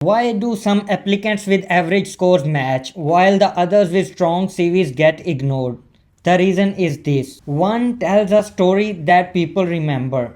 Why do some applicants with average scores match while the others with strong CVs get ignored? The reason is this. One tells a story that people remember,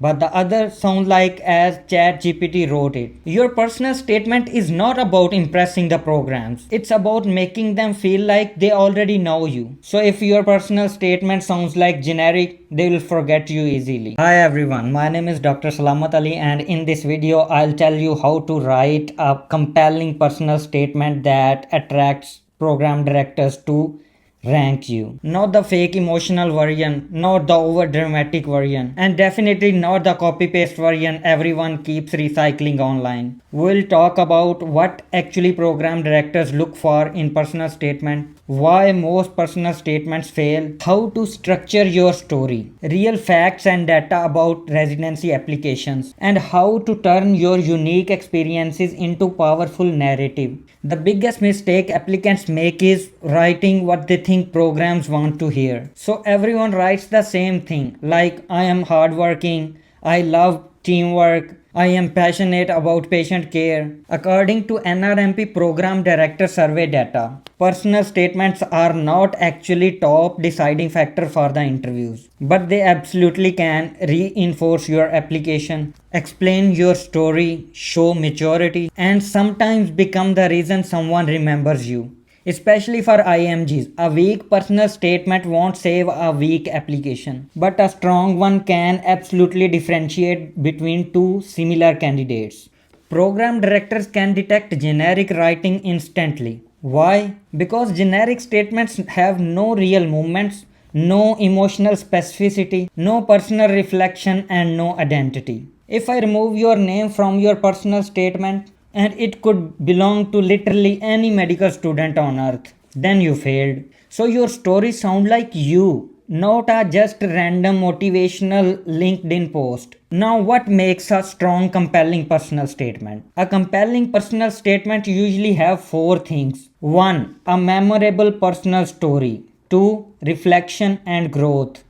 but the other sounds like as ChatGPT wrote it. Your personal statement is not about impressing the programs. It's about making them feel like they already know you. So if your personal statement sounds like generic, they will forget you easily. Hi everyone, my name is Dr. Salamat Ali, and in this video I'll tell you how to write a compelling personal statement that attracts program directors to rank you. Not the fake emotional version, not the over dramatic version, and definitely not the copy paste version everyone keeps recycling online. We'll talk about what actually program directors look for in personal statement, why most personal statements fail, how to structure your story, real facts and data about residency applications, and how to turn your unique experiences into powerful narrative. The biggest mistake applicants make is writing what they think programs want to hear. So everyone writes the same thing, like I am hardworking, I love teamwork, I am passionate about patient care. According to NRMP Program Director Survey data, personal statements are not actually top deciding factor for the interviews, but they absolutely can reinforce your application, explain your story, show maturity, and sometimes become the reason someone remembers you. Especially for IMGs, a weak personal statement won't save a weak application, but a strong one can absolutely differentiate between two similar candidates. Program directors can detect generic writing instantly. Why? Because generic statements have no real movements, no emotional specificity, no personal reflection, and no identity. If I remove your name from your personal statement, and it could belong to literally any medical student on earth, then you failed. So your story sound like you, not a just random motivational LinkedIn post. Now what makes a strong compelling personal statement? A compelling personal statement usually have four things. 1. A memorable personal story. 2. Reflection and growth.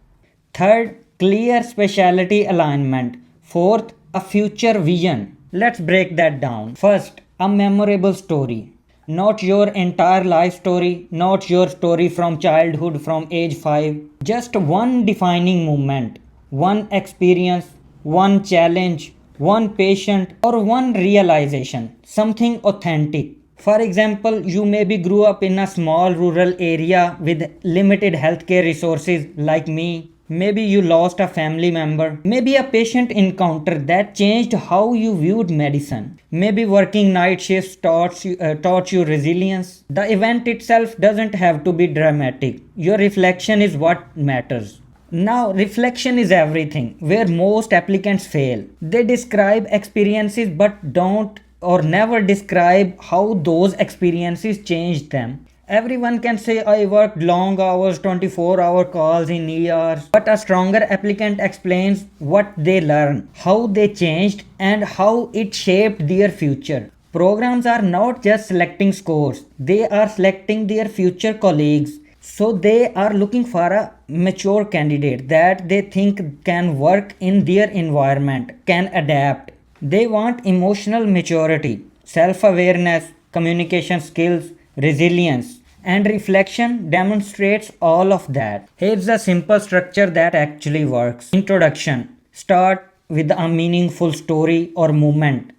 Third, clear specialty alignment. Fourth, a future vision. Let's break that down. First, a memorable story. Not your entire life story, not your story from childhood from age 5. Just one defining moment, one experience, one challenge, one patient, or one realization. Something authentic. For example, you maybe grew up in a small rural area with limited healthcare resources like me. Maybe you lost a family member. Maybe a patient encounter that changed how you viewed medicine. Maybe working night shifts taught you resilience. The event itself doesn't have to be dramatic. Your reflection is what matters. Now, reflection is everything, where most applicants fail. They describe experiences but don't or never describe how those experiences changed them. Everyone can say I worked long hours, 24-hour calls in ERs, but a stronger applicant explains what they learned, how they changed, and how it shaped their future. Programs are not just selecting scores, they are selecting their future colleagues. So they are looking for a mature candidate that they think can work in their environment, can adapt. They want emotional maturity, self awareness, communication skills, resilience, and reflection demonstrates all of that. Here's a simple structure that actually works. Introduction. Start with a meaningful story or moment.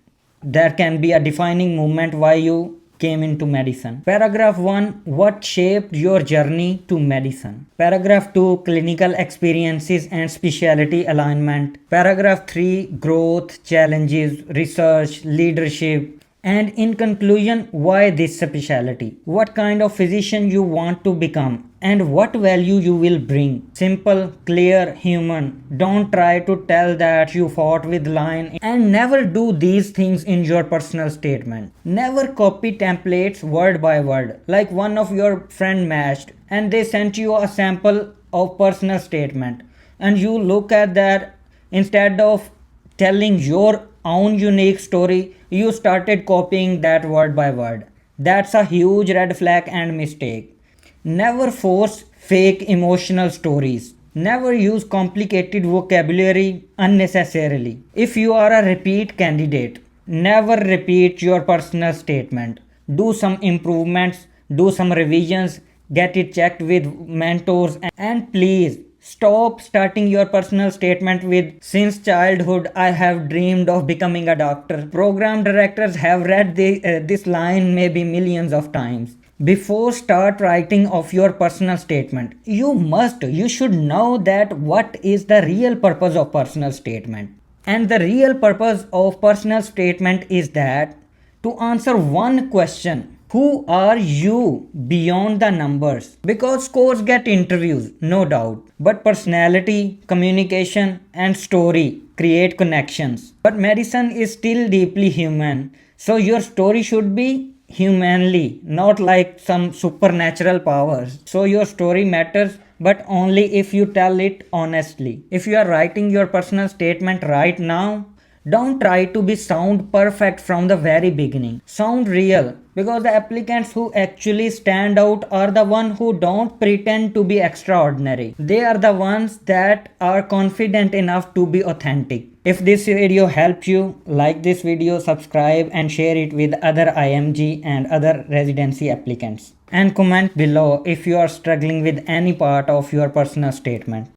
There can be a defining moment why you came into medicine. Paragraph 1. What shaped your journey to medicine? Paragraph 2. Clinical experiences and specialty alignment. Paragraph 3. Growth, challenges, research, leadership. And in conclusion, why this specialty? What kind of physician you want to become? And what value you will bring? Simple, clear, human. Don't try to tell that you fought with lion, and never do these things in your personal statement. Never copy templates word by word like one of your friend matched and they sent you a sample of personal statement and you look at that. Instead of telling your own unique story, you started copying that word by word. That's a huge red flag and mistake. Never force fake emotional stories. Never use complicated vocabulary unnecessarily. If you are a repeat candidate, Never repeat your personal statement. Do some improvements, do some revisions, get it checked with mentors, and please stop starting your personal statement with since childhood I have dreamed of becoming a doctor. Program directors have read this line maybe millions of times. Before start writing of your personal statement, you should know that what is the real purpose of personal statement. And the real purpose of personal statement is that to answer one question: who are you beyond the numbers? Because scores get interviews, no doubt. But personality, communication, and story create connections. But medicine is still deeply human. So your story should be humanly, not like some supernatural powers. So your story matters, but only if you tell it honestly. If you are writing your personal statement right now, don't try to be sound perfect from the very beginning. Sound real, because the applicants who actually stand out are the ones who don't pretend to be extraordinary. They are the ones that are confident enough to be authentic. If this video helped you, like this video, subscribe and share it with other IMG and other residency applicants. And comment below if you are struggling with any part of your personal statement.